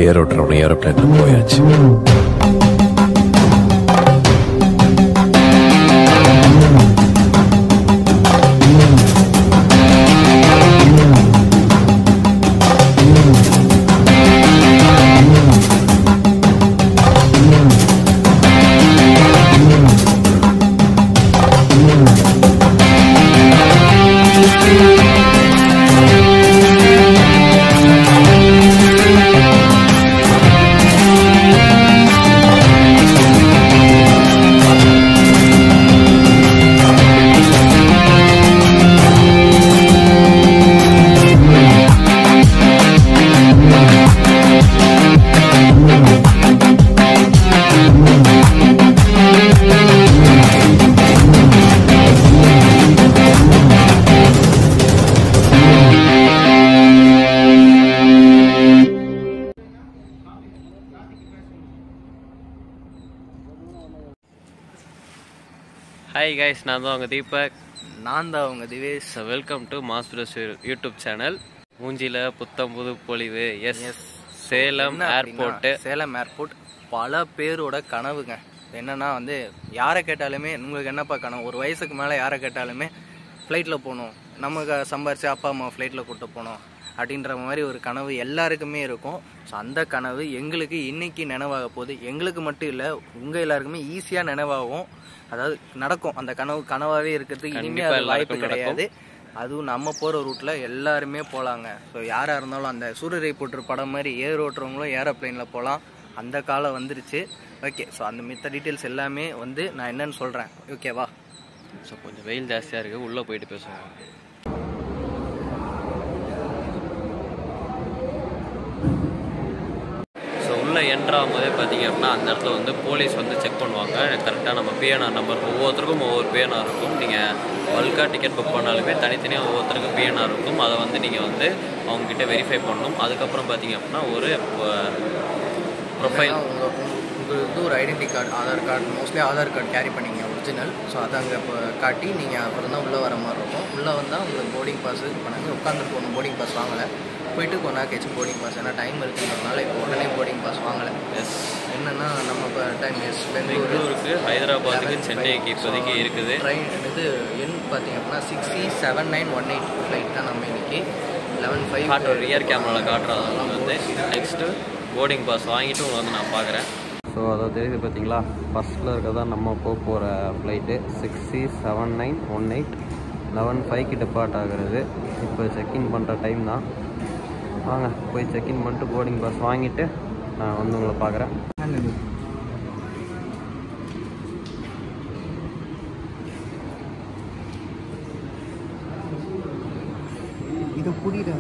ஏரோட்ரவன் ஏரோப்ளேன்ல போயாச்சு. Hi guys, நான் தான் உங்கள் தீபக். நான் தான் உங்கள் Divesh. Welcome to mass press YouTube channel. மூஞ்சியில் புத்தம் புது பொலிவு. Yes, Salem airport. Salem airport பல பேரோட கனவுங்க. என்னன்னா வந்து யாரை கேட்டாலுமே உங்களுக்கு என்னப்பா கனவு, ஒரு வயசுக்கு மேலே யாரை கேட்டாலுமே ஃப்ளைட்டில் போகணும், நமக்கு சம்பாரிச்சு அப்பா அம்மா ஃப்ளைட்டில் கூப்பிட்டு போகணும் அப்படின்ற மாதிரி ஒரு கனவு எல்லாருக்குமே இருக்கும். ஸோ அந்த கனவு எங்களுக்கு இன்னைக்கு நினைவாக போகுது. எங்களுக்கு மட்டும் இல்லை, உங்கள் எல்லாருக்குமே ஈஸியாக நினைவாகும். அதாவது நடக்கும். அந்த கனவாகவே இருக்கிறதுக்கு இனிமேல் அது வாய்ப்பு கிடையாது. அதுவும் நம்ம போகிற ரூட்டில் எல்லாருமே போகலாங்க. ஸோ யாராக இருந்தாலும் அந்த சூரியரை போட்டு படம் மாதிரி ஏர் ஓட்டுறவங்களும் ஏரோப்ளைனில் போகலாம். அந்த காலம் வந்துருச்சு. ஓகே, ஸோ அந்த மித்த டீட்டெயில்ஸ் எல்லாமே வந்து நான் என்னன்னு சொல்கிறேன். ஓகேவா? ஸோ கொஞ்சம் வெயில் ஜாஸ்தியாக இருக்குது, உள்ளே போயிட்டு பேசுவோம். என்ட்ராகும் போதே பார்த்தீங்க அப்படின்னா அந்த இடத்துல வந்து போலீஸ் வந்து செக் பண்ணுவாங்க. கரெக்டாக நம்ம பிஎன்ஆர் நம்பர், ஒவ்வொருத்தருக்கும் ஒவ்வொரு பிஎன்ஆர் இருக்கும். நீங்கள் பல்காக டிக்கெட் புக் பண்ணாலுமே தனித்தனியாக ஒவ்வொருத்தருக்கும் பிஎன்ஆர் இருக்கும். அதை வந்து நீங்கள் வந்து அவங்ககிட்ட வெரிஃபை பண்ணணும். அதுக்கப்புறம் பார்த்தீங்க அப்படின்னா ஒரு ப்ரொஃபைல், உங்களுக்கு ஒரு identity card, Aadhaar card, mostly Aadhaar card carry பண்ணிங்க ஒரிஜினல். ஸோ அதை அங்கே இப்போ காட்டி நீங்கள் அப்புறம் தான் உள்ளே வர மாதிரி இருக்கும். உள்ளே வந்தால் உங்களுக்கு போர்டிங் பாஸ் இப்போ நாங்கள் உட்காந்துட்டு போகணும். போர்டிங் பாஸ் வாங்கலை, போயிட்டு கொஞ்ச நாள் கழிச்சு போர்டிங் பாஸ். ஏன்னா டைம் இருக்குன்றதுனால இப்போ உடனே போர்டிங் பாஸ் வாங்கலை. எஸ், என்னென்னா நம்ம இப்போ டைம் பெங்களூருக்கு, ஹைதராபாத்துக்கு, சென்னைக்கு இப்போதைக்கு இருக்குது. ட்ரெயின் இது எண் பார்த்தீங்க அப்படின்னா 607918 ஃப்ளைட் தான் நம்ம இன்னைக்கு 11:05 ரியர் கேமராவில் காட்டுறதால வந்து நெக்ஸ்ட்டு போர்டிங் பாஸ் வாங்கிட்டு உங்களை வந்து நான் பார்க்குறேன். ஸோ அதை தெரியுது பார்த்தீங்களா, ஃபஸ்ட்டில் இருக்கிறதான் நம்ம போகிற ஃப்ளைட்டு 607918 11:05 டிபார்ட் ஆகிறது. இப்போ செக்இன் பண்ணுற டைம் தான். வாங்க போய் செக்இன் பண்ணிட்டு போர்டிங் பாஸ் வாங்கிட்டு நான் வந்து உங்களை பார்க்குறேன். இதை புரியுது.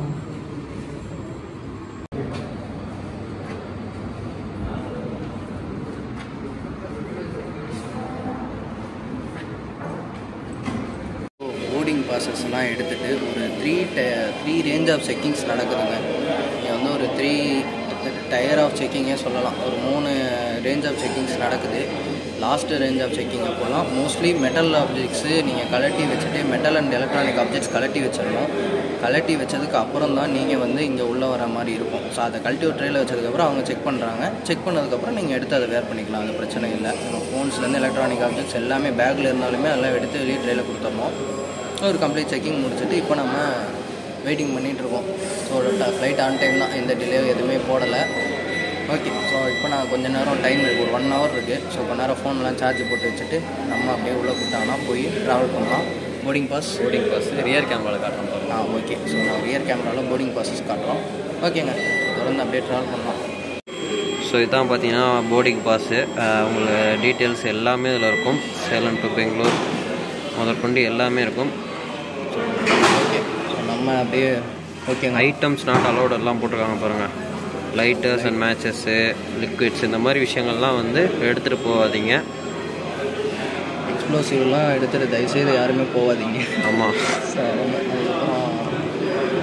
போர்டிங் பாஸஸ்லாம் எடுத்துகிட்டு ஒரு த்ரீ ரேஞ்ச் ஆஃப் செக்கிங்ஸ் நடக்குதுங்க. இங்கே வந்து ஒரு 3 டயர் ஆஃப் செக்கிங்கே சொல்லலாம். ஒரு 3 ரேஞ்ச் ஆஃப் செக்கிங்ஸ் நடக்குது. லாஸ்ட்டு ரேஞ்ச் ஆஃப் செக்கிங் அப்போலாம் மோஸ்ட்லி மெட்டல் ஆப்ஜெக்ட்ஸு நீங்கள் கலட்டி வச்சுட்டு, மெட்டல் அண்ட் எலக்ட்ரானிக் ஆப்ஜெக்ட்ஸ் கலட்டி வச்சிடணும். கலட்டி வச்சதுக்கு அப்புறம் தான் நீங்கள் வந்து இங்கே உள்ளே வர மாதிரி இருக்கும். ஸோ அதை கழட்டி ஒரு ட்ரேயில் வச்சதுக்கப்புறம் அவங்க செக் பண்ணுறாங்க. செக் பண்ணதுக்கப்புறம் நீங்கள் எடுத்து அதை வேர் பண்ணிக்கலாம். அது பிரச்சனை இல்லை. ஃபோன்ஸ்லேருந்து எலக்ட்ரானிக் ஆப்ஜெக்ட்ஸ் எல்லாமே பேக்கில் இருந்தாலுமே எல்லாம் எடுத்து வெளியே ட்ரேயில் கொடுத்துடணும். ஒரு கம்ப்ளீட் செக்கிங் முடிச்சுட்டு இப்போ நம்ம வெயிட்டிங் பண்ணிகிட்ருக்கோம். ஸோ ஃப்ளைட் ஆன் டைம் தான், எந்த டிலே எதுவுமே போடலை. ஓகே, ஸோ இப்போ நான் கொஞ்சம் நேரம் டைம் இருக்குது, ஒரு 1 hour இருக்குது. ஸோ கொஞ்ச நேரம் ஃபோன்லாம் சார்ஜ் போட்டு வச்சுட்டு நம்ம அப்படியே உள்ளே கொடுத்தாங்கன்னா போய் ட்ராவல் பண்ணலாம். போர்டிங் பாஸ் ரியர் கேமராவில் காட்டுறோம். ஓகே, ஸோ நான் ரியர் கேமராவில் போர்டிங் பாஸஸ் காட்டுறோம். ஓகேங்க, தொடர்ந்து அப்படியே ட்ராவல் பண்ணலாம். ஸோ இதுதான் பார்த்தீங்கன்னா போர்டிங் பாஸு. உங்களுக்கு டீட்டெயில்ஸ் எல்லாமே இதில் இருக்கும். சேலம் டு பெங்களூர் முதற்கொண்டு எல்லாமே இருக்கும். ஓகே, ஸோ நம்ம அப்படியே ஓகேங்க. ஐட்டம்ஸ் நாட் அலோடு எல்லாம் போட்டிருக்காங்க பாருங்கள். லைட்டர்ஸ் அண்ட் மேட்சஸ்ஸு, லிக்விட்ஸ், இந்த மாதிரி விஷயங்கள்லாம் வந்து எடுத்துகிட்டு போகாதீங்க. எக்ஸ்ப்ளோசிவ்லாம் எடுத்துகிட்டு தயவுசெய்து யாருமே போகாதீங்க. ஆமாம், அதுக்கப்புறம்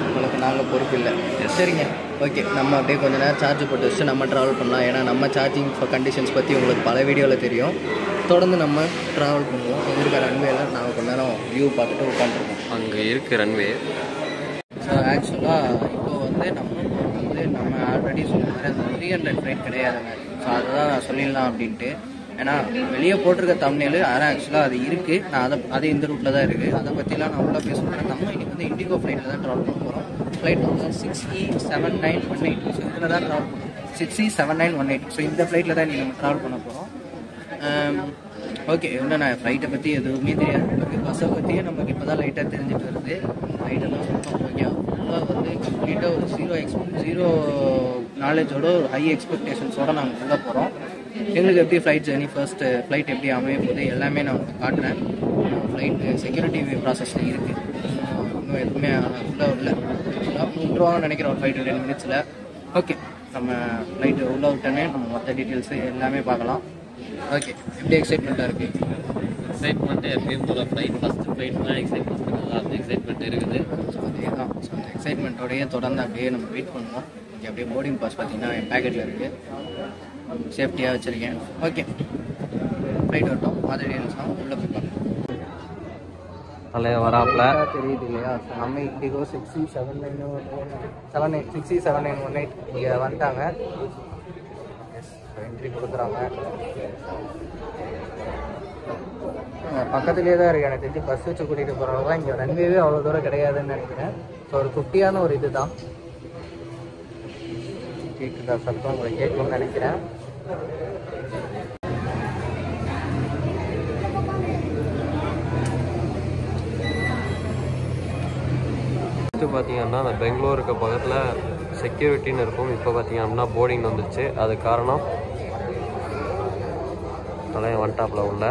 உங்களுக்கு நாங்கள் பொறுப்பு இல்லை. சரிங்க, ஓகே. நம்ம அப்படியே கொஞ்சம் நேரம் சார்ஜ் போட்டு வச்சு நம்ம ட்ராவல் பண்ணலாம். ஏன்னா நம்ம சார்ஜிங் கண்டிஷன்ஸ் பற்றி உங்களுக்கு பல வீடியோவில் தெரியும். தொடர்ந்து நம்ம ட்ராவல் பண்ணுவோம். எதிர்க்க ரன்வேல நாங்கள் கொஞ்ச நேரம் வியூ பார்த்துட்டு உட்காந்துருக்கோம். அங்கே இருக்குது ரன்வே. ஸோ ஆக்சுவலாக இப்போ வந்து வந்து நம்ம ஆல்ரெடி சொன்ன மாதிரி அந்த 300 ஃப்ளைட் கிடையாதுங்க. ஸோ அதுதான் நான் சொல்லிடலாம் அப்படின்ட்டு. ஏன்னா வெளியே போட்டிருக்க தம்ப்நெயில் ஆனால் ஆக்சுவலாக அது இருக்குது. நான் அதை இந்த ரூட்டில் தான் இருக்குது. அதை பற்றிலாம் நான் உள்ளே பேச போகிறேன். நம்ம இன்றைக்கி வந்து இண்டிகோ ஃப்ளைட்டில் தான் ட்ராவல் பண்ண போகிறோம். ஃப்ளைட் வந்து 6E7918. ஸோ இதில் தான் ட்ராவல் பண்ணுறோம். 6E7918. ஸோ இந்த ஃப்ளைட்டில் தான் இன்றைக்கி நம்ம ட்ராவல் பண்ண போகிறோம். ஓகே, இன்னும் நான் ஃப்ளைட்டை பற்றி எதுவுமே தெரியாது. நமக்கு பஸ்ஸை பற்றியே நமக்கு இப்போ தான் லைட்டாக தெரிஞ்சுட்டு வருது. ஃப்ளைட்டெல்லாம் சுத்தம் ஓகே. ஃபுல்லாக வந்து கம்ப்ளீட்டாக ஒரு ஜீரோ நாலேஜோட ஒரு ஹை எக்ஸ்பெக்டேஷன்ஸோடு நாங்கள் உள்ளே போகிறோம். எங்களுக்கு எப்படி ஃப்ளைட் ஜர்னி ஃபர்ஸ்ட் ஃப்ளைட் எப்படி அமைய போகுது எல்லாமே நான் உங்களுக்கு காட்டுறேன். ஃப்ளைட்டு செக்யூரிட்டி ப்ராசஸில் இருக்குது. இன்னும் எதுவுமே ஃபுல்லாக இல்லை. விட்டுருவாங்கன்னு நினைக்கிறேன் ஒரு 5 to 10 minutes. ஓகே, நம்ம ஃப்ளைட்டு உள்ளே விட்டோன்னே நம்ம மொத்த டீட்டெயில்ஸு எல்லாமே பார்க்கலாம். ஓகே, எப்படி எக்ஸைட்மெண்ட்டாக இருக்குது? எக்ஸைட்மெண்ட்டு எப்பயும் போல் ஃபஸ்ட்டு ஃப்ளைட்லாம் எக்ஸைட்மெண்ட் அந்த எக்ஸைட்மெண்ட் இருக்குது. ஸோ அதே தான். ஸோ அந்த எக்ஸைட்மெண்ட்டோடையே தொடர்ந்து அப்படியே நம்ம வெயிட் பண்ணுவோம். இங்கே அப்படியே போர்டிங் பாஸ் பார்த்தீங்கன்னா என் பேக்கெட்டில் இருக்குது. சேஃப்டியாக வச்சுருக்கேன். ஓகே, ஃப்ளைட் வரட்டும். மாதிரி டீட்டெயில்ஸ்லாம் உள்ளே போய் பார்க்கலாம். அதில் வராப்பில் தெரியுது இல்லையா? ஸோ நம்ம இண்டிகோ 6E7918 இங்கே வந்துட்டாங்க. என்ட்ரி கொடுக்குறாங்க. பக்கத்துலேயே தான் இருக்குது. எனக்கு தெரிஞ்சு பஸ் வச்சு கூட்டிகிட்டு போகிறவங்க தான். இங்கே ரன்வேவே அவ்வளோ தூரம் கிடையாதுன்னு நினைக்கிறேன். ஸோ ஒரு குட்டியான ஒரு இது தான். கேட்குதா சத்தம்? உங்களை கேட்கணும்னு நினைக்கிறேன். பார்த்தீங்கன்னா அந்த பெங்களூருக்கு பக்கத்தில் செக்யூரிட்டின்னு இருக்கும். இப்போ பார்த்தீங்கன்னா போர்டிங் வந்துருச்சு. அது காரணம் அதெல்லாம் வந்துட்டாப்பில் உள்ள.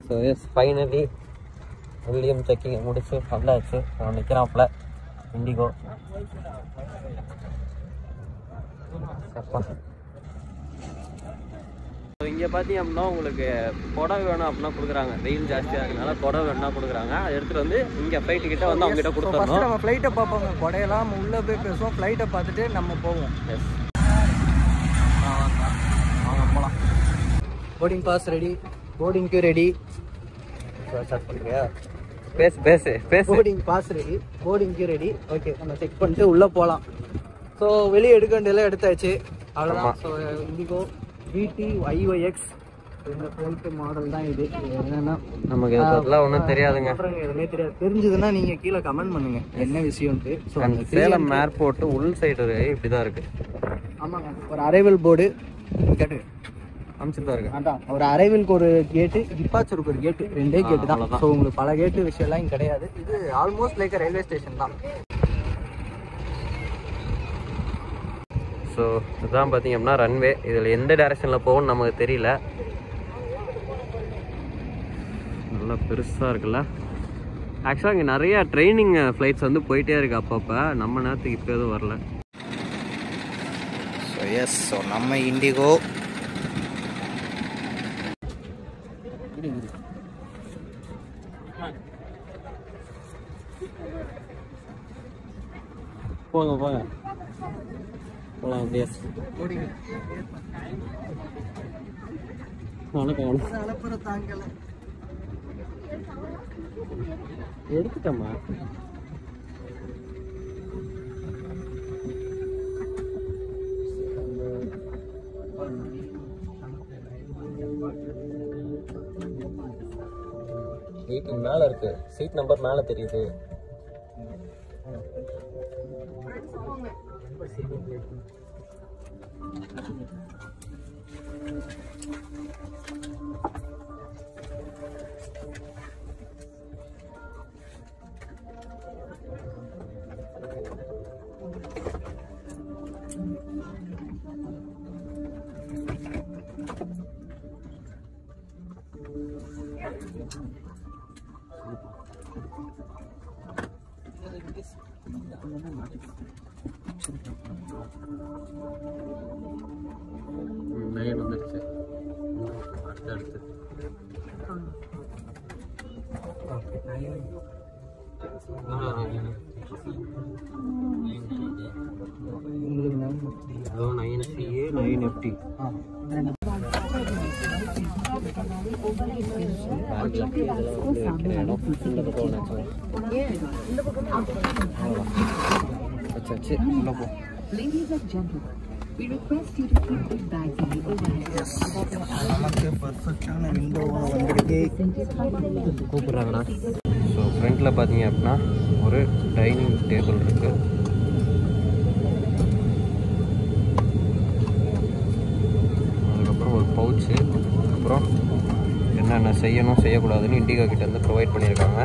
ஸோ எஸ், ஃபைனலி வில்லியம் செக்கிங் முடிச்சு வந்தாச்சு. அவன் நிற்கிறாப்புல இண்டிகோ. இங்கே பார்த்தீங்க அப்படின்னா உங்களுக்கு புடவை வேணும் அப்படின்னா கொடுக்குறாங்க. வெயில் ஜாஸ்தியாக இருக்கனால புடவை வேணும்னா கொடுக்குறாங்க. அதை எடுத்துகிட்டு வந்து இங்கே ஃப்ளைட்டு கிட்ட வந்து அவங்ககிட்ட கொடுத்துருவோம். நம்ம ஃப்ளைட்டை பார்ப்போங்க. புடையெல்லாம் உள்ளே போய் பேசுவோம். ஃப்ளைட்டை பார்த்துட்டு நம்ம போவோம். எஸ், வாங்க போகலாம். போர்டிங் பாஸ் ரெடி, போர்டிங்க்கு ரெடி. ஸ்டார்ட் பண்ணுறியா? பேசு. போர்டிங் பாஸ் ரெடி, போர்டிங்க்கு ரெடி. ஓகே, நம்ம செக் பண்ணிட்டு உள்ளே போகலாம். ஸோ வெளியே எடுக்க வேண்டியதெல்லாம் எடுத்தாச்சு. அவ்வளோதான். ஸோ இண்டிகோ VT IOX இந்த ஃப்ளைட் மாடல் தான் இது. என்னன்னா நமக்கு இதெல்லாம் ஒன்றும் தெரியாதுங்க. எதுவுமே தெரியாது. தெரிஞ்சதுன்னா நீங்கள் கீழே கமெண்ட் பண்ணுங்கள் என்ன விஷயம்ட்டு. ஸோ அந்த சேலம் ஏர்போர்ட்டு உள் சைடு இப்படி தான் இருக்குது. ஆமாங்க, ஒரு அரைவல் போர்டு கேட்டு அமைச்சிட்டு தான் இருக்குது. அதான் ஒரு அரைவலுக்கு ஒரு கேட்டு, டிபார்ச்சருக்கு ஒரு கேட்டு, 2 கேட்டு தான். ஸோ உங்களுக்கு பல கேட்டு விஷயம்லாம் இங்கே கிடையாது. இது ஆல்மோஸ்ட் லைக் ரயில்வே ஸ்டேஷன் தான். ஸோ இதுதான் பார்த்தீங்க அப்படின்னா ரன்வே. இதில் எந்த டைரெக்ஷனில் போகும்னு நமக்கு தெரியல. நல்லா பெருசாக இருக்குல்ல. ஆக்சுவலாக இங்கே நிறையா ட்ரைனிங் ஃப்ளைட்ஸ் வந்து போயிட்டே இருக்குது அப்பப்போ. நம்ம நேரத்துக்கு இப்போ எதுவும் வரல. ஸோ எஸ், ஸோ நம்ம இண்டிகோ போங்க போகலாம் அப்படியே. வணக்கம் எடுத்துட்டோம்மா. சீட் மேலே இருக்கு. சீட் நம்பர் மேலே தெரியுது. நைன் வந்துருச்சு. அடுத்து 9CA 9FT. Ladies and gentlemen, we request you to keep this bag in the overhead. நமக்கு பர்ஃபெக்டான விண்டோவை வந்திருக்கு. கூப்பிட்றாங்கண்ணா. ஸோ ஃப்ரண்ட்டில் பார்த்தீங்க அப்படின்னா ஒரு டைனிங் டேபிள் இருக்குது. அதுக்கப்புறம் ஒரு பவுச்சு, அப்புறம் என்னென்ன செய்யணும் செய்யக்கூடாதுன்னு இண்டிகா கிட்டேருந்து ப்ரொவைட் பண்ணியிருக்காங்க.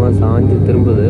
பயங்கரமாக சாஞ்சு திரும்புது.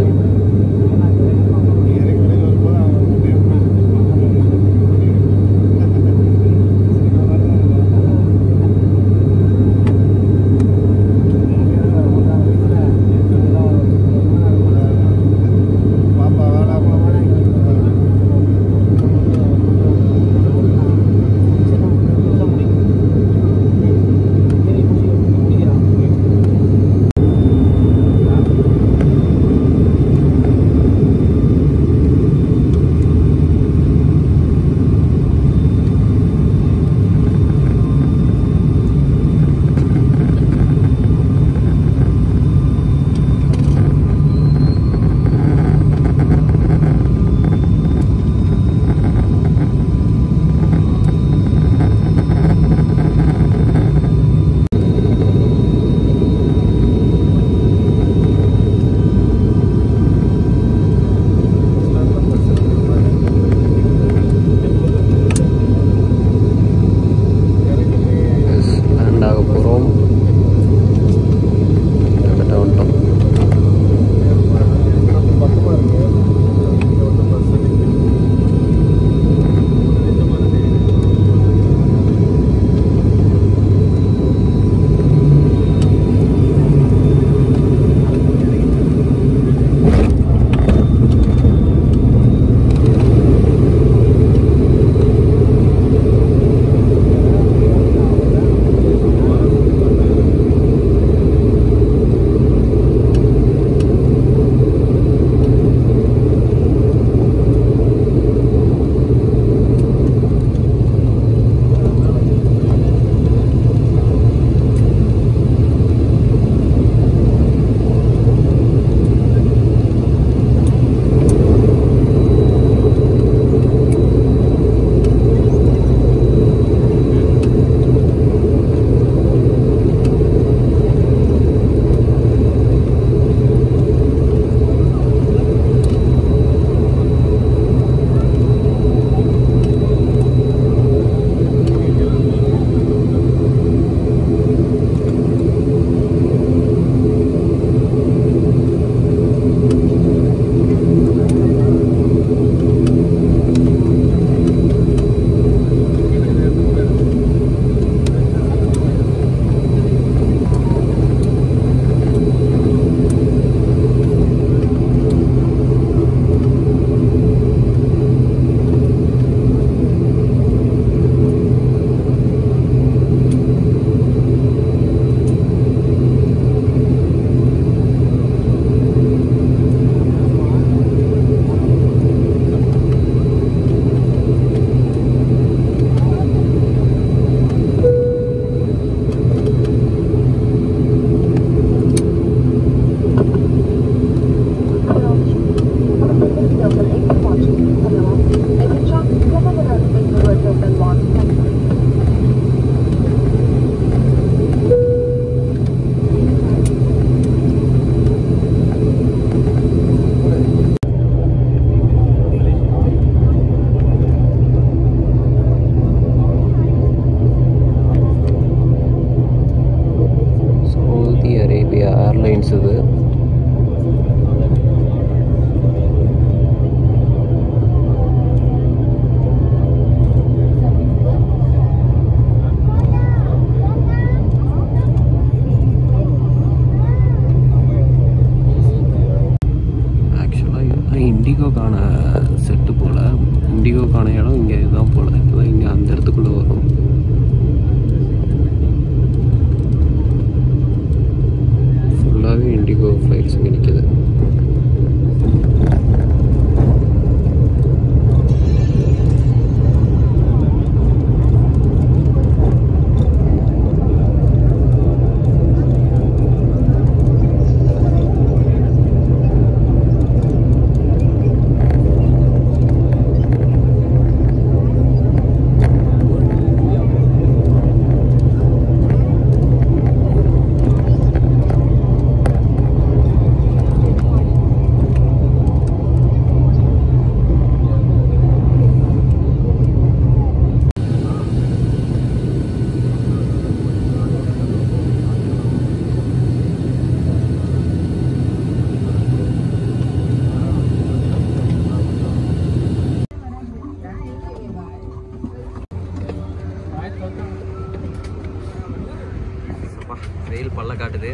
வெயில் பல்ல காட்டுது.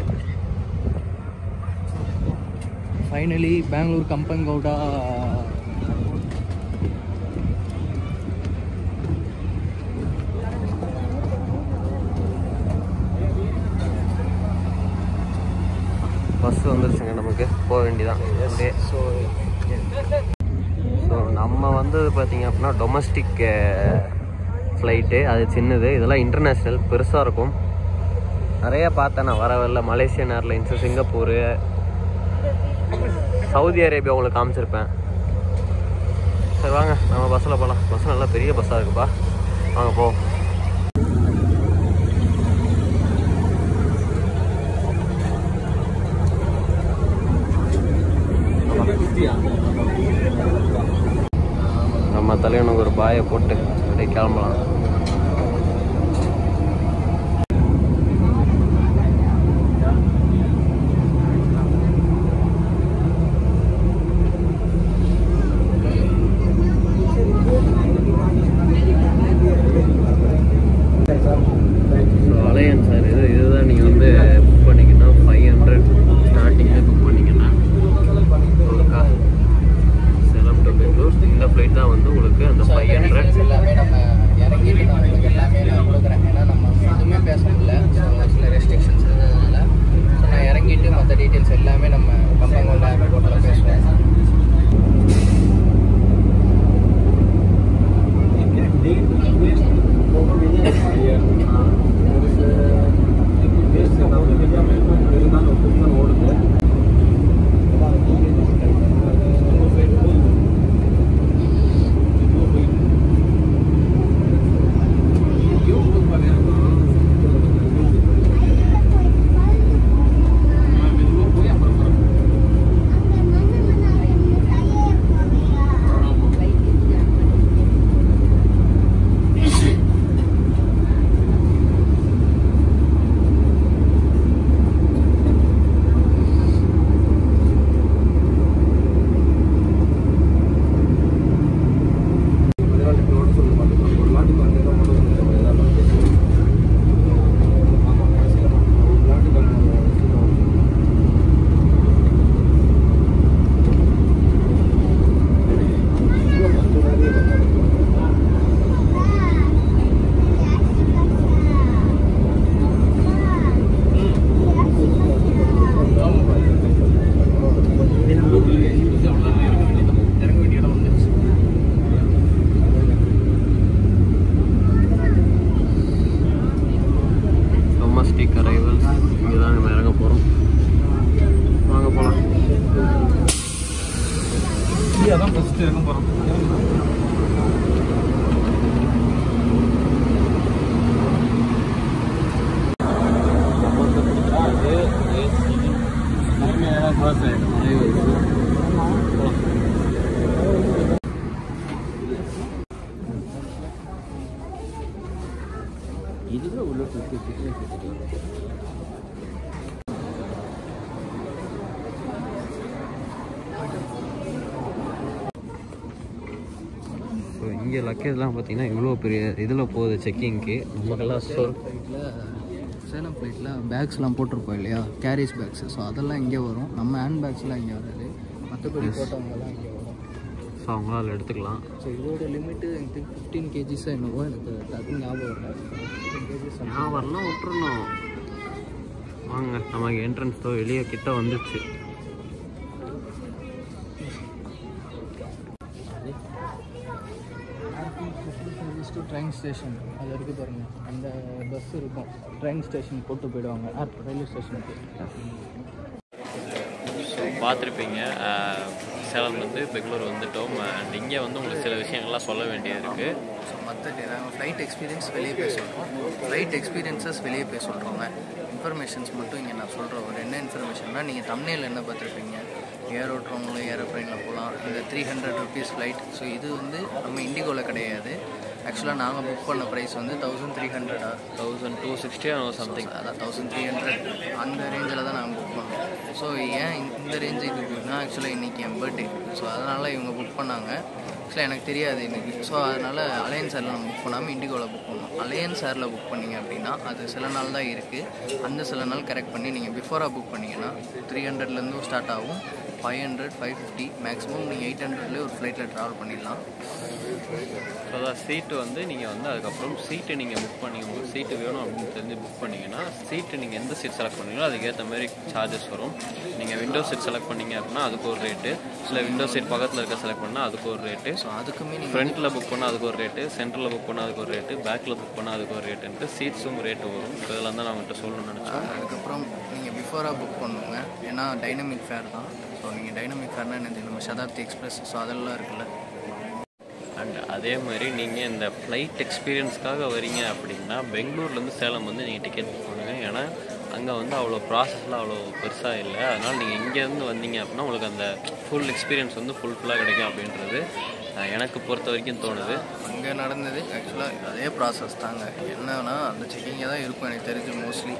ஃபைனலி பெங்களூர் கம்பங்கௌடா. பஸ் வந்துருச்சுங்க, நமக்கு போக வேண்டியதான். ஸோ நம்ம வந்தது பார்த்தீங்க அப்படின்னா டொமஸ்டிக் ஃப்ளைட்டு, அது சின்னது. இதெல்லாம் இன்டர்நேஷ்னல் பெருசாக இருக்கும். நிறைய பார்த்தேன் நான் வரவில்லை. Malaysian airlines, Singapore, Saudi Arabia உங்களுக்கு காமிச்சிருப்பேன். சரி வாங்க நம்ம பஸ்ஸில் போகலாம். பஸ் நல்லா பெரிய பஸ்ஸாக இருக்குப்பா, வாங்க போ. நம்ம தலைவனுக்கு ஒரு பாயை போட்டு அப்படியே கிளம்பலாம். அலையன்ஸ் சார், இதுதான் நீங்கள் வந்து புக் பண்ணிங்கன்னா 500 ஸ்டார்டிங்கே புக் பண்ணிங்கன்னா சேலம் டு பெங்களூர். இந்த ஃப்ளைட் தான் வந்து உங்களுக்கு அந்த 500 எல்லாமே நம்ம இறங்கிட்டு நான் உங்களுக்கு எல்லாமே நான் கொடுக்குறேன். ஏன்னா நம்ம எதுவுமே பேச முடியல, சில ரெஸ்ட்ரிக்ஷன்ஸ் இருந்ததுனால. ஸோ நான் இறங்கிட்டு மற்ற டீட்டெயில்ஸ் எல்லாமே நம்ம கம்பங்கௌடா ஏர்போர்ட்டில் பேசுவேன். டொமஸ்டிக் அரைவல்ஸ் இங்கே தான் நம்ம இறங்க போகிறோம். வாங்க போகலாம். அதான் ஃபஸ்ட்டு இறங்க போகிறோம். இதுவே உள்ள ஸோ இங்கே லக்கேஜ்லாம் பார்த்தீங்கன்னா இவ்வளோ பெரிய இதில் போகுது செக்கிங்க்கு. நமக்கெல்லாம் சேலம் ஃப்ளைட்டில் பேக்ஸ்லாம் போட்டிருப்போம் இல்லையா, கேரேஜ் பேக்ஸு. ஸோ அதெல்லாம் இங்கே வரும். நம்ம ஹேண்ட் பேக்ஸ்லாம் இங்கே வராது. மற்றபடி போட்டவங்கலாம் இங்கே வரும். ஸோ அவங்களால எடுத்துக்கலாம். ஸோ இதோட லிமிட்டு எனக்கு 15 kgs என்னவோ எனக்கு டக்குன்னு ஞாபகம் இல்லை. 15 kgs நான் வரலாம் விட்டுருணும். வாங்க நமக்கு என்ட்ரன்ஸ் தோ வெளியே கிட்ட வந்துச்சு. ட்ரெயின் ஸ்டேஷன் அது இருக்குது பாருங்கள். அந்த பஸ் இருக்கும், ட்ரெயின் ஸ்டேஷன் போட்டு போயிடுவாங்க ரயில்வே ஸ்டேஷனுக்கு. ஸோ பார்த்துருப்பீங்க, சேலம்லேருந்து பெங்களூர் வந்துட்டோம். அண்ட் இங்கே வந்து உங்களுக்கு சில விஷயங்கள்லாம் சொல்ல வேண்டியது இருக்குது. ஸோ மற்ற ஃப்ளைட் எக்ஸ்பீரியன்ஸ் வெளியே போய் சொல்கிறோம், ஃப்ளைட் எக்ஸ்பீரியன்ஸஸ் வெளியே போய் சொல்கிறோங்க. இன்ஃபர்மேஷன்ஸ் மட்டும் இங்கே நான் சொல்கிறேன். ஒரு என்ன இன்ஃபர்மேஷன்னா, நீங்கள் தம்ப்நெயில் என்ன பார்த்துருப்பீங்க, ஏர் ஓட்டுறவங்களும் ஏரோப்ளைனில் போகலாம். இந்த 300 rupees ஃப்ளைட். ஸோ இது வந்து நம்ம இண்டிகோவில் கிடையாது. ஆக்சுவலாக நாங்கள் புக் பண்ண ப்ரைஸ் வந்து 1300 or 1260 சம்திங், அதான் 1300 அந்த ரேஞ்சில் தான் நாங்கள் புக் பண்ணோம். ஸோ ஏன் இந்த ரேஞ்சு இருக்குன்னா, ஆக்சுவலாக இன்றைக்கி என் பர்த்டே. ஸோ அதனால் இவங்க புக் பண்ணாங்க. ஆக்சுவலாக எனக்கு தெரியாது இன்றைக்கி. ஸோ அதனால் அலையன்ஸ் எல்லாம் நம்ம புக் பண்ணாமல் இண்டிகோவில் புக் பண்ணோம். அலையன்ஸ் ஏரில் புக் பண்ணிங்க அப்படின்னா அது சில நாள் தான் இருக்குது. அந்த சில நாள் கரெக்ட் பண்ணி நீங்கள் பிஃபோராக புக் பண்ணிங்கன்னா 300லேருந்து ஸ்டார்ட் ஆகும். 500, 550 மேக்ஸிமம் நீங்கள் 800லேயே ஒரு ஃப்ளைட்டில் ட்ராவல் பண்ணிடலாம். ஸோ அதான் சீட்டு வந்து நீங்கள் வந்து அதுக்கப்புறம் சீட்டு நீங்கள் புக் பண்ணி உங்களுக்கு சீட்டு வேணும் அப்படின்னு தெரிஞ்சு புக் பண்ணிங்கன்னா சீட்டு நீங்கள் எந்த சீட் செலக்ட் பண்ணீங்களோ அதுக்கேற்ற மாதிரி சார்ஜஸ் வரும். நீங்கள் விண்டோ சீட் செலக்ட் பண்ணீங்க அப்படின்னா அதுக்கு ஒரு ரேட்டு, சில விண்டோ சீட் பக்கத்தில் இருக்க செலக்ட் பண்ணால் அதுக்கு ஒரு ரேட்டு, ஸோ அதுக்குமே நீங்கள் ஃப்ரண்ட்டில் புக் பண்ணால் அதுக்கு ஒரு ரேட்டு, சென்டரில் புக் பண்ணால் அதுக்கு ஒரு ரேட்டு, பேக்கில் புக் பண்ணால் அதுக்கு ஒரு ரேட்டுன்ட்டு சீட்ஸும் ரேட்டு வரும். ஸோ இதெல்லாம் தான் நான் உங்கள்கிட்ட சொல்லணும்னு நினச்சேன். அதுக்கப்புறம் நீங்கள் பிஃபோராக புக் பண்ணுங்க, ஏன்னா டைனமிக் ஃபேர் தான். ஸோ நீங்கள் டைனமிக் ஃபேர்னால் என்ன தெரியும், நம்ம சதாப்தி எக்ஸ்பிரஸ் ஸோ அதெல்லாம் இருக்குல்ல. அண்ட் அதே மாதிரி நீங்கள் இந்த ஃப்ளைட் எக்ஸ்பீரியன்ஸ்க்காக வரீங்க அப்படின்னா பெங்களூர்லேருந்து சேலம் வந்து நீங்கள் டிக்கெட் புக் பண்ணுங்கள். ஏன்னா அங்கே வந்து அவ்வளோ ப்ராசஸ்லாம் அவ்வளோ பெருசாக இல்லை. அதனால் நீங்கள் இங்கேருந்து வந்தீங்க அப்படின்னா உங்களுக்கு அந்த ஃபுல் எக்ஸ்பீரியன்ஸ் வந்து ஃபுல்லாக கிடைக்கும் அப்படின்றது எனக்கு பொறுத்த வரைக்கும் தோணுது. அங்கே நடந்தது ஆக்சுவலாக அதே ப்ராசஸ் தாங்க. என்னன்னா அந்த செக்கிங்கே தான் இருக்கும் எனக்கு தெரிஞ்சு மோஸ்ட்லி.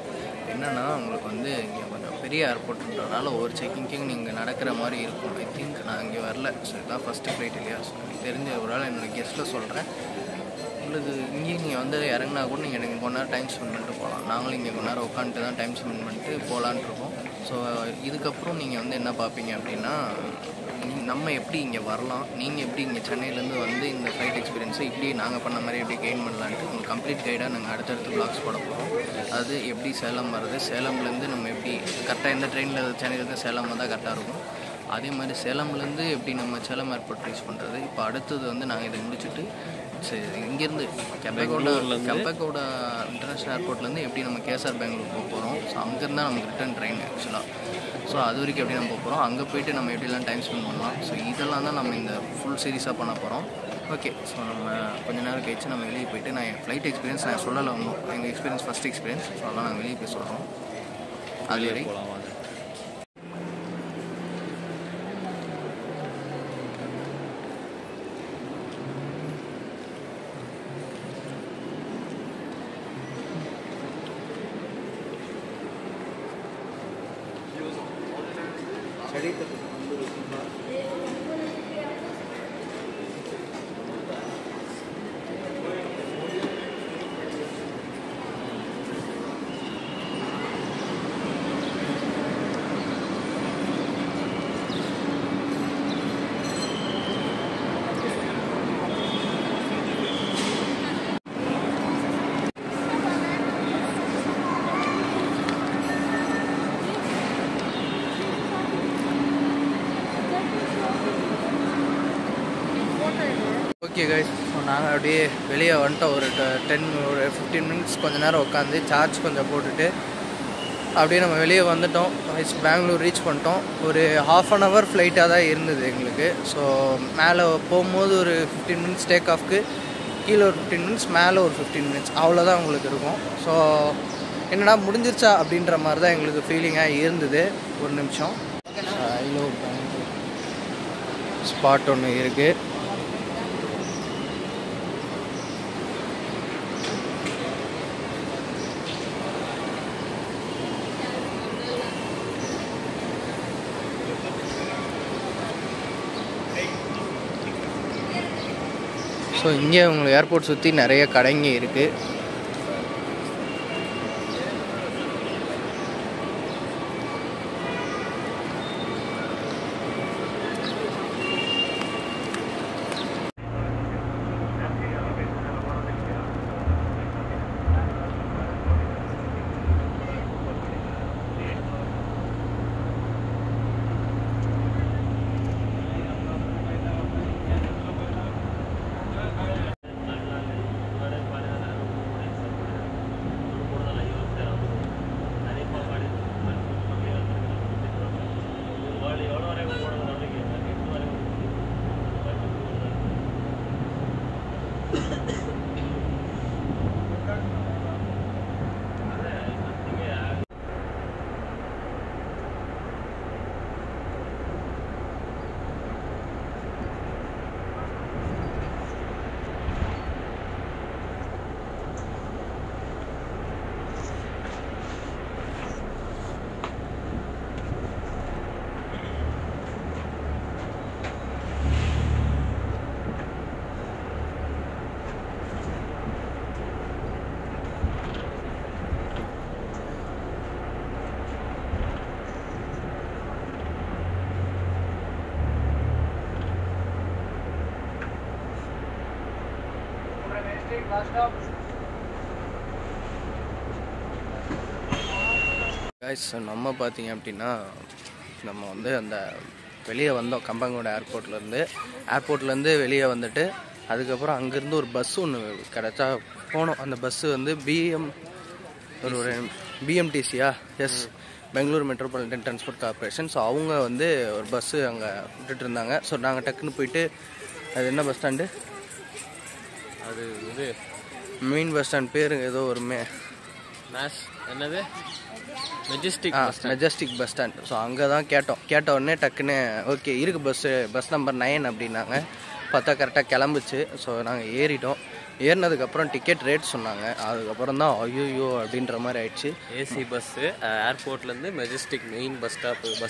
என்னென்னா உங்களுக்கு வந்து இங்கே கொஞ்சம் பெரிய ஏர்போர்ட்ன்றதுனால ஒரு செக்கிங்கும் நீங்கள் நடக்கிற மாதிரி இருக்கும். ஐ திங்க் நான் இங்கே வரல. ஸோ இதுதான் ஃபஸ்ட்டு ஃப்ளைட் இல்லையா. ஸோ எனக்கு தெரிஞ்ச ஒரு ஆள் என்னோடய கெஸ்ட்டில் சொல்கிறேன். உங்களுக்கு இங்கேயும் நீங்கள் வந்து இறங்கினா கூட நீங்கள் எனக்கு கொஞ்ச நேரம் டைம் ஸ்பெண்ட் பண்ணிட்டு போகலாம். நாங்களும் இங்கே கொஞ்ச நேரம் உட்காந்துட்டு தான் டைம் ஸ்பெண்ட் பண்ணிட்டு போகலான்ட்டு இருக்கோம். ஸோ இதுக்கப்புறம் நீங்கள் வந்து என்ன பார்ப்பீங்க அப்படின்னா நம்ம எப்படி இங்கே வரலாம், நீங்கள் எப்படி இங்கே சென்னையிலேருந்து வந்து இந்த ஃப்ளைட் எக்ஸ்பீரியன்ஸை இப்படி நாங்கள் பண்ண மாதிரி எப்படி கெயின் பண்ணலான்ட்டு உங்களுக்கு கம்ப்ளீட் கைடாக நாங்கள் அடுத்தடுத்து வ்ளாக்ஸ் போட போகிறோம். அது எப்படி சேலம் வருது, சேலம்லேருந்து நம்ம எப்படி கரெக்டாக எந்த ட்ரெயினில் சென்னையிலேருந்து சேலம் வந்தால் கரெக்டாக இருக்கும், அதே மாதிரி சேலம்லேருந்து எப்படி நம்ம சேலம் ஏர்போர்ட் ரீச் பண்ணுறது. இப்போ அடுத்தது வந்து நாங்கள் இதை முடிச்சுட்டு சரி இங்கேருந்து கெம்பேகோட இன்டர்நேஷ்னல் ஏர்போர்ட்லேருந்து எப்படி நம்ம கேஎஸ்ஆர் பெங்களூர் போக போகிறோம். ஸோ அங்கேருந்து தான் நமக்கு ரிட்டன் ட்ரெயின் ஆக்சுவலாக. ஸோ அது வரைக்கும் எப்படி நம்ம போக போகிறோம், அங்கே போய்ட்டு நம்ம எப்படிலாம் டைம் ஸ்பெண்ட் பண்ணலாம். ஸோ இதெல்லாம் தான் நம்ம இந்த ஃபுல் சீரீஸாக பண்ண போகிறோம். ஓகே, ஸோ நம்ம கொஞ்ச நேரம் கழிச்சு நம்ம வெளியே போய்ட்டு நான் என் ஃப்ளைட் எக்ஸ்பீரியன்ஸ் நான் சொல்லலை ஒன்றும், எங்கள் எக்ஸ்பீரியன்ஸ் ஃபஸ்ட் எக்ஸ்பீரியன்ஸ். ஸோ அதெல்லாம் நாங்கள் வெளியே போய் சொல்கிறோம். அது வரை ஓகே கைஸ், ஸோ நாங்கள் அப்படியே வெளியே வந்துட்டோம். ஒரு 15 மினிட்ஸ் கொஞ்சம் நேரம் உட்காந்து சார்ஜ் கொஞ்சம் போட்டுட்டு அப்படியே நம்ம வெளியே வந்துட்டோம். பெங்களூர் ரீச் பண்ணிட்டோம். ஒரு 1/2 hour ஃப்ளைட்டாக தான் இருந்தது எங்களுக்கு. ஸோ மேலே போகும்போது ஒரு 15 மினிட்ஸ் டேக் ஆஃப்க்கு, கீழே ஒரு 15 மினிட்ஸ், மேலே ஒரு 15 மினிட்ஸ், அவ்வளோதான் உங்களுக்கு இருக்கும். ஸோ என்னடா முடிஞ்சிருச்சா அப்படின்ற மாதிரி தான் எங்களுக்கு ஃபீலிங்காக இருந்தது. ஒரு நிமிஷம், ஸ்பாட் ஒன்று இருக்குது. ஸோ இங்கே உங்களுக்கு ஏர்போர்ட் சுற்றி நிறைய கடைங்க இருக்குது. கைஸ் நம்ம பார்த்தீங்க அப்படின்னா நம்ம வந்து அந்த வெளியே வந்தோம் கம்பங்கோட ஏர்போர்ட்லேருந்து வெளியே வந்துட்டு அதுக்கப்புறம் அங்கேருந்து ஒரு பஸ் ஒன்று கிடச்சா போனோம். அந்த பஸ்ஸு வந்து ஒரு பிஎம்டிசியா எஸ் Bangalore metropolitan transport corporation. So அவங்க வந்து ஒரு பஸ்ஸு அங்கே விட்டுட்டு இருந்தாங்க. ஸோ நாங்கள் டக்குன்னு போயிட்டு அது என்ன பஸ் ஸ்டாண்டு அது இது மெயின் பஸ் ஸ்டாண்ட் பேர் ஏதோ ஒரு என்னது மெஜஸ்டிக் பஸ் ஸ்டாண்ட். ஸோ அங்கே தான் கேட்ட உடனே டக்குன்னு ஓகே இருக்குது பஸ் நம்பர் 9 அப்படின்னாங்க. பார்த்தா கரெக்டாக கிளம்புச்சு. ஸோ நாங்கள் ஏறிட்டோம். ஏறினதுக்கப்புறம் டிக்கெட் ரேட் சொன்னாங்க. அதுக்கப்புறம் தான் ஐயோ அப்படின்ற மாதிரி ஆயிடுச்சு. ஏசி பஸ்ஸு ஏர்போர்ட்லேருந்து மெஜஸ்டிக் மெயின் பஸ்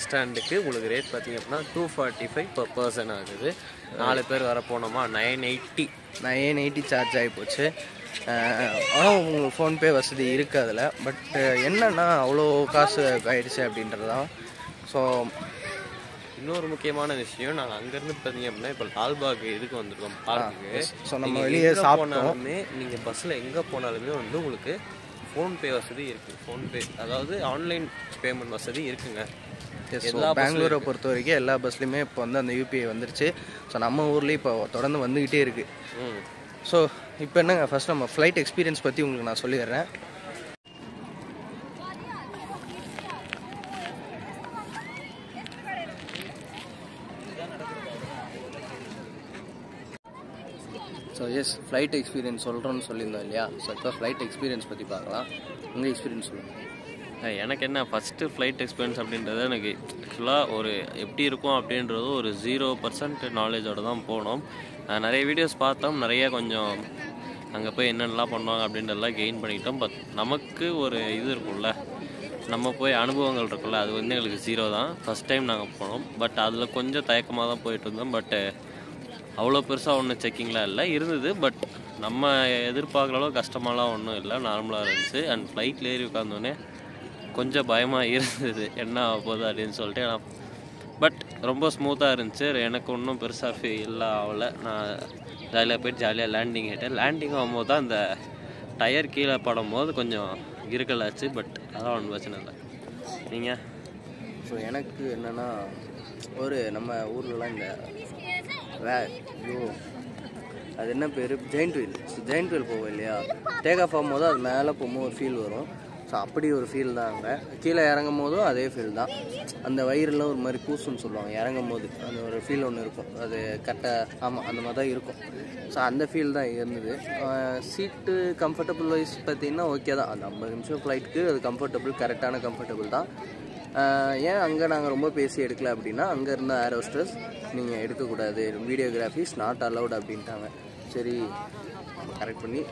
ஸ்டாண்டுக்கு உங்களுக்கு ரேட் பார்த்தீங்க அப்படின்னா 245 per person ஆகுது. 4 பேர் வர போனோமா 980 சார்ஜ் ஆகி போச்சு. ஆனால் உங்களுக்கு ஃபோன்பே வசதி இருக்குது அதில். பட் என்னென்னா அவ்வளோ காசு ஆயிடுச்சு அப்படின்றது தான். ஸோ இன்னொரு முக்கியமான விஷயம், நாங்கள் அங்கேருந்து பார்த்தீங்க அப்படின்னா இப்போ லால்பாக் இதுக்கு வந்துருக்கோம் பார்க்குக்கு. ஸோ நம்ம வெளியே சாப்பிட்டோமே. நீங்கள் பஸ்ஸில் எங்கே போனாலுமே வந்து உங்களுக்கு ஃபோன்பே வசதி இருக்குது. ஃபோன்பே அதாவது ஆன்லைன் பேமெண்ட் வசதி இருக்குங்க. பெங்களூரை பொறுத்த வரைக்கும் எல்லா பஸ்லையுமே இப்போ வந்து அந்த யூபிஐ வந்துருச்சு. ஸோ நம்ம ஊர்லேயும் இப்போ தொடர்ந்து வந்துக்கிட்டே இருக்குது. ஸோ இப்போ என்னங்க ஃபஸ்ட் நம்ம ஃப்ளைட் எக்ஸ்பீரியன்ஸ் பற்றி உங்களுக்கு நான் சொல்லிடுறேன். ஸோ எஸ் ஃப்ளைட் எக்ஸ்பீரியன்ஸ் சொல்கிறோன்னு சொல்லியிருந்தோம் இல்லையா? ஸோ இப்போ ஃப்ளைட் எக்ஸ்பீரியன்ஸ் பற்றி பார்க்கலாம். உங்கள் எக்ஸ்பீரியன்ஸ் சொல்லுங்கள். எனக்கு என்ன ஃபஸ்ட்டு ஃப்ளைட் எக்ஸ்பீரியன்ஸ் அப்படின்றது எனக்கு ஆக்சுவலாக ஒரு எப்படி இருக்கும் அப்படின்றது ஒரு 0% நாலேஜோடு தான் போனோம். நிறைய வீடியோஸ் பார்த்தோம், நிறைய கொஞ்சம் அங்கே போய் என்னென்னலாம் பண்ணுவாங்க அப்படின்றதெல்லாம் கெயின் பண்ணிக்கிட்டோம். பட் நமக்கு ஒரு இது இருக்கும்ல, நம்ம போய் அனுபவங்கள் இருக்குல்ல, அது வந்து எங்களுக்கு 0 தான். ஃபஸ்ட் டைம் நாங்கள் போனோம். பட் அதில் கொஞ்சம் தயக்கமாக தான் போயிட்டு இருந்தோம். பட்டு அவ்வளோ பெருசாக ஒன்றும் செக்கிங்லாம் இல்லை இருந்தது. பட் நம்ம எதிர்பார்க்குற அளவு கஷ்டமாலாம் ஒன்றும் இல்லை, நார்மலாக இருந்துச்சு. அண்ட் ஃப்ளைட்டில் ஏறி உட்காந்தோடனே கொஞ்சம் பயமாக இருந்தது, என்ன ஆக போகுது அப்படின்னு சொல்லிட்டு. ஆனால் பட் ரொம்ப ஸ்மூத்தாக இருந்துச்சு. எனக்கு ஒன்றும் பெருசாக ஃபீல் ஆகலை. நான் ஜாலியாக போய்ட்டு ஜாலியாக லேண்டிங் ஆகிட்டேன். லேண்டிங் ஆகும்போது தான் அந்த டயர் கீழே படும் போது கொஞ்சம் இருக்கலாச்சு. பட் அதான் ஒன்றும் பிரச்சனை இல்லை. நீங்கள்? ஸோ எனக்கு என்னென்னா ஒரு நம்ம ஊர்லலாம் இந்த அது என்ன பேர் ஜெயிண்ட் வீல் போவோம் இல்லையா? டேக் ஆஃப் ஆகும்போது அது மேலே போகும்போது ஒரு ஃபீல் வரும். ஸோ அப்படி ஒரு ஃபீல் தான் அங்கே. கீழே இறங்கும் போதும் அதே ஃபீல் தான். அந்த வயிறுலாம் ஒரு மாதிரி கூசுன்னு சொல்லுவாங்க. இறங்கும் போது அந்த ஒரு ஃபீல் ஒன்று இருக்கும். அது கரெக்டாக ஆமாம் அந்த மாதிரி தான் இருக்கும். ஸோ அந்த ஃபீல் தான் இருந்தது. சீட்டு கம்ஃபர்டபுள் வைஸ் பார்த்திங்கன்னா ஓகே தான். அந்த 50 நிமிஷம் ஃப்ளைட்டுக்கு அது கரெக்டான கம்ஃபர்டபுள் தான். ஏன் அங்கே நாங்கள் ரொம்ப பேசி எடுக்கல அப்படின்னா, அங்கே இருந்த ஏர் ஹோஸ்டர்ஸ் நீங்கள் எடுக்கக்கூடாது, வீடியோகிராஃபிஸ் நாட் அலவுட் அப்படின்ட்டாங்க. சரி கரெக்ட் பண்ணி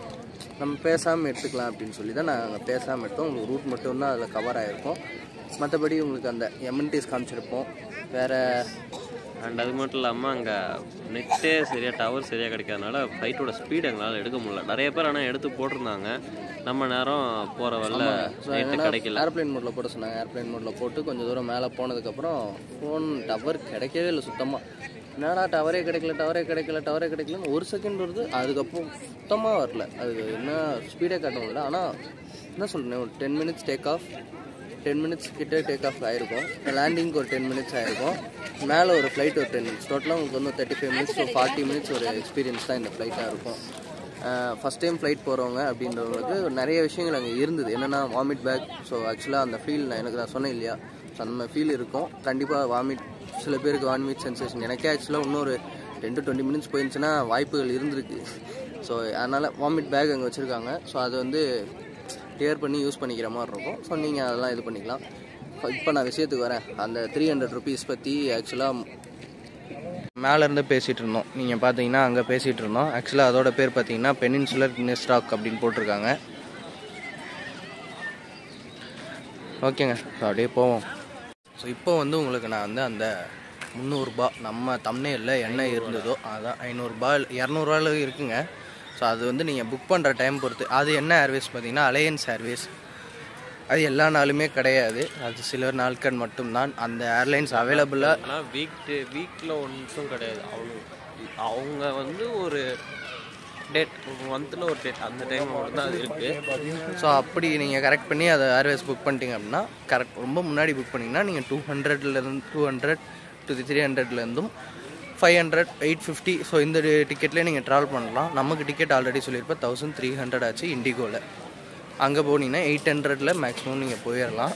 நம்ம பேசாமல் எடுத்துக்கலாம் அப்படின்னு சொல்லி தான் நாங்கள் பேசாமல் எடுத்தோம். உங்களுக்கு ரூட் மட்டும்தான் அதில் கவர் ஆகிருக்கும். மற்றபடி உங்களுக்கு அந்த எம்என்டிஸ் காமிச்சிருப்போம் வேறு. அண்ட் அது மட்டும் இல்லாமல் அங்கே நெட்டே சரியாக டவர் சரியாக கிடைக்காதனால ஃப்ளைட்டோட ஸ்பீட் எங்களால் எடுக்க முடியல. நிறைய பேர் ஆனால் எடுத்து போட்டிருந்தாங்க. நம்ம நேரம் போகிற வரல நெட்டு கிடைக்கல. ஏர்ப்ளைன் மோடில் போட சொன்னாங்க. ஏர்ப்ளைன் மோடில் போட்டு கொஞ்சம் தூரம் மேலே போனதுக்கப்புறம் ஃபோன் டவர் கிடைக்கவே இல்லை சுத்தமாக. என்னடா டவரே கிடைக்கலன்னு 1 செகண்ட் வருது. அதுக்கப்புறம் சுத்தமாக வரல. அது என்ன ஸ்பீடே காட்ட முடியல. ஆனால் என்ன சொல்கிறேன், ஒரு 10 மினிட்ஸ் டேக் ஆஃப், 10 மினிட்ஸ் கிட்டே டேக் ஆஃப் ஆகிருக்கும். லேண்டிங்க்கு ஒரு 10 மினிட்ஸ் ஆகிருக்கும். மேலே ஒரு ஃப்ளைட் ஒரு 10 மினிட்ஸ். டோட்டலாக உங்களுக்கு வந்து 35 மினிட்ஸ் டு 40 மினிட்ஸ் ஒரு எக்ஸ்பீரியன்ஸ் தான் இந்த ஃப்ளைட்டாக இருக்கும். ஃபஸ்ட் டைம் ஃப்ளைட் போகிறவங்க அப்படின்றவங்களுக்கு நிறைய விஷயங்கள் அங்கே இருந்தது. என்னென்னா வாமிட் பேக். ஸோ ஆக்சுவலாக அந்த ஃபீல் நான் சொன்னேன் இல்லையா? ஸோ அந்த ஃபீல் இருக்கும் கண்டிப்பாக. வாமிட் சில பேருக்கு வாமிட் சென்சேஷன். எனக்கே ஆக்சுவலாக இன்னொரு 10 to 20 மினிட்ஸ் போயிருந்துச்சுன்னா வாய்ப்புகள் இருந்திருக்கு. ஸோ அதனால் வாமிட் பேக் அங்கே வச்சுருக்காங்க. ஸோ அது வந்து கிளியர் பண்ணி யூஸ் பண்ணிக்கிற மாதிரி இருக்கும். ஸோ நீங்கள் அதெல்லாம் இது பண்ணிக்கலாம். இப்போ நான் விஷயத்துக்கு வரேன். அந்த 300 rupees பற்றி ஆக்சுவலாக மேலேருந்து பேசிகிட்டு இருந்தோம். நீங்கள் பார்த்தீங்கன்னா அங்கே பேசிகிட்டு இருந்தோம். ஆக்சுவலாக அதோட பேர் பார்த்தீங்கன்னா பெனின்சுலர் கினெஸ்டாக் அப்படின்னு போட்டிருக்காங்க. ஓகேங்க, ஸோ அப்படியே போவோம். ஸோ இப்போ வந்து உங்களுக்கு நான் வந்து அந்த 300 ரூபாய் நம்ம தம்ப்நெயில்ல என்ன இருந்ததோ அதான் 500 ரூபாய் 200 ரூபாயில் இருக்குங்க. ஸோ அது வந்து நீங்கள் புக் பண்ணுற டைம் பொறுத்து. அது என்ன ஏர்வேஸ் பார்த்தீங்கன்னா அலையன்ஸ் ஏர்வேஸ். அது எல்லா நாளுமே கிடையாது, அது சில நாட்கள் மட்டும்தான் அந்த ஏர்லைன்ஸ் அவைலபிளாக. ஆனால் வீக்கில் ஒன்றும் கிடையாது. அவங்க வந்து ஒரு டேட் மந்தில் ஒரு டேட் அந்த டைம் மட்டும் தான் அது இருக்குது. ஸோ அப்படி நீங்கள் கரெக்ட் பண்ணி அதை ஏர்வேஸ் புக் பண்ணிட்டீங்க அப்படின்னா கரெக்ட் ரொம்ப முன்னாடி புக் பண்ணிங்கன்னா நீங்கள் 200 to 300 500 850 ஸோ இந்த டிக்கெட்லேயே நீங்கள் ட்ராவல் பண்ணலாம். நமக்கு டிக்கெட் ஆல்ரெடி சொல்லியிருப்பேன் 1300 ஆச்சு இண்டிகோவில். அங்கே போனீங்கன்னா 800 மேக்ஸிமம் நீங்கள் போயிடலாம்.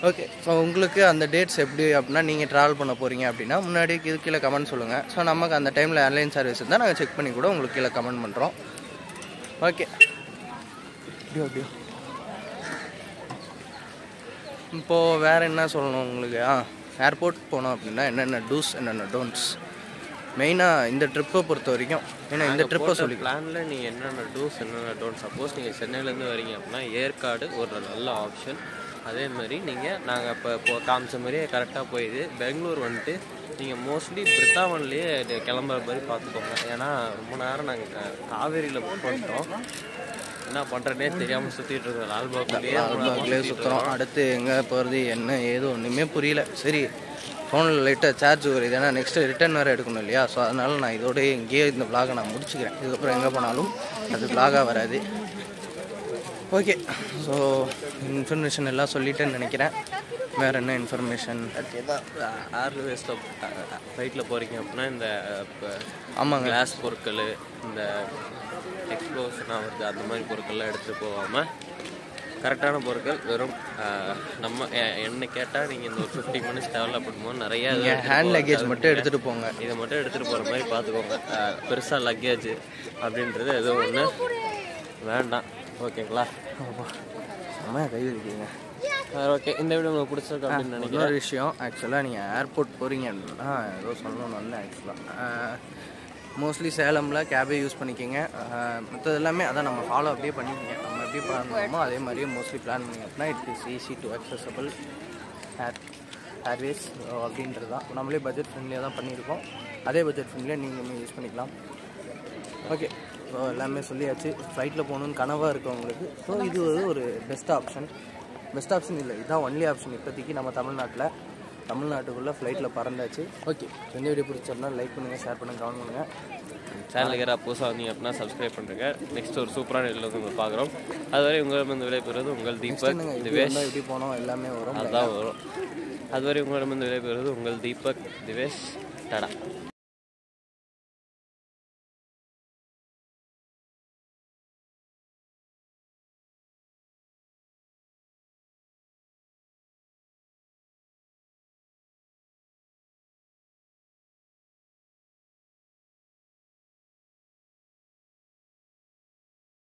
ஓகே, ஸோ உங்களுக்கு அந்த டேட்ஸ் எப்படி அப்படின்னா நீங்கள் ட்ராவல் பண்ண போகிறீங்க அப்படின்னா முன்னாடி இது கீழே கமெண்ட் சொல்லுங்கள். ஸோ நமக்கு அந்த டைமில் ஏர்லைன் சர்வீஸ் இருந்தால் நாங்கள் செக் பண்ணி கூட உங்களுக்கு கீழே கமெண்ட் பண்ணுறோம். ஓகே, அப்படியோ இப்போது வேறு என்ன சொல்லணும் உங்களுக்கு? ஏர்போர்ட் போனோம் அப்படின்னா என்னென்ன டூஸ் என்னென்ன டோன்ட்ஸ் மெயினாக இந்த ட்ரிப்பை பொறுத்த வரைக்கும். ஏன்னா இந்த ட்ரிப்பை சொல்லி பிளானில் நீங்கள் என்னென்ன டூஸ் என்னென்ன டோன்ட், சப்போஸ் நீங்கள் சென்னையிலேருந்து வரீங்க அப்படின்னா ஏற்காடு ஒரு நல்ல ஆப்ஷன். அதே மாதிரி நாங்கள் இப்போ காமிச்ச மாதிரியே கரெக்டாக போயிடுது. பெங்களூர் வந்துட்டு நீங்கள் மோஸ்ட்லி பிரித்தாவன்லேயே கிளம்புற மாதிரி பார்த்துக்கோங்க. ஏன்னா ரொம்ப நேரம் நாங்கள் காவேரியில் புக் பண்ணிட்டோம். என்ன பண்ணுறேன்னே தெரியாமல் சுற்றிட்டு இருக்கோம். லால்பாக்லேயே சுற்றுறோம். அடுத்து எங்கே போகிறது என்ன ஏதோ ஒன்றுமே புரியல. சரி, ஃபோனில் லைட்டாக சார்ஜ் வருது. ஏன்னா நெக்ஸ்ட்டு ரிட்டர்ன் வேறு எடுக்கணும் இல்லையா? ஸோ அதனால் நான் இதோடய இங்கேயே இந்த விளாகை நான் முடிச்சுக்கிறேன். இதுக்கப்புறம் எங்கே போனாலும் அது விளாகாக வராது. ஓகே, ஸோ இன்ஃபர்மேஷன் எல்லாம் சொல்லிட்டேன்னு நினைக்கிறேன். வேறு என்ன இன்ஃபர்மேஷன்? ஏர்வேஸில் ஃப்ளைட்டில் போகிறீங்க அப்படின்னா இந்த ஆமாங்க கிளாஸ் பொருட்கள், இந்த எக்ஸ்ப்ளோஷனாக வருது அந்த மாதிரி பொருட்கள்லாம் எடுத்துகிட்டு போகாமல் கரெக்டான பொருட்கள் வெறும் நம்ம என்ன கேட்டால் நீங்கள் இந்த ஒரு 50 minutes டெவலப் பண்ணும்போது நிறையா ஹேண்ட் லக்கேஜ் மட்டும் எடுத்துகிட்டு போங்க. இதை மட்டும் எடுத்துகிட்டு போகிற மாதிரி பார்த்துக்கோங்க. பெருசாக லக்கேஜ் அப்படின்றது எதுவும் ஒன்று வேண்டாம். ஓகேங்களா? அம்மா கை வைக்கிறீங்க. ஓகே, இந்த வீடியோ உங்களுக்கு பிடிச்சிருக்கு அப்படின்னு நினைக்கிறேன். ஒரு விஷயம், ஆக்சுவலாக நீங்கள் ஏர்போர்ட் போகிறீங்க அப்படின்னா ஏதோ சொல்லணும்னு வந்தேன். ஆக்சுவலாக மோஸ்ட்லி சேலமில் கேபே யூஸ் பண்ணிக்கோங்க. மற்றது எல்லாமே அதான் நம்ம ஃபாலோ அப்படியே பண்ணிக்கோங்க. நம்ம எப்படி பிளான் பண்ணுமோ அதே மாதிரியே மோஸ்ட்லி பிளான் பண்ணிங்க அப்படின்னா it is easy to accessible Airways அப்படின்றது தான். நம்மளே பட்ஜெட் ஃப்ரெண்ட்லியாக தான் பண்ணியிருக்கோம். அதே பட்ஜெட் ஃப்ரெண்ட்லியாக நீங்களுமே யூஸ் பண்ணிக்கலாம். ஓகே, ஸோ எல்லாமே சொல்லியாச்சு. ஃப்ளைட்டில் போகணுன்னு கனவாக இருக்கவங்களுக்கு ஸோ இது ஒரு பெஸ்ட் ஆப்ஷன் இல்லை, இதுதான் ஒன்லி ஆப்ஷன் இப்போதைக்கு நம்ம தமிழ்நாட்டுக்குள்ளே ஃப்ளைட்டில் பறந்தாச்சு. ஓகே, எந்த வீடியோ பிடிச்சோம்னா லைக் பண்ணுங்கள், ஷேர் பண்ணுங்கள், கமெண்ட் பண்ணுங்கள். சேனலுக்கு யாராவது புதுசாக வந்தீங்க அப்படின்னா சப்ஸ்கிரைப் பண்ணுறேங்க. நெக்ஸ்ட் ஒரு சூப்பரான வீடியோவில் வந்து பார்க்குறோம். அதுவரை உங்களிடமிருந்து விடைபெறுவது உங்கள் தீபக் திவேஷ். எப்படி போனோம் எல்லாமே வரும், அதுதான் வரும். அதுவரை உங்களிடமிருந்து விடைபெறுவது உங்கள் தீபக் திவேஷ். டடா.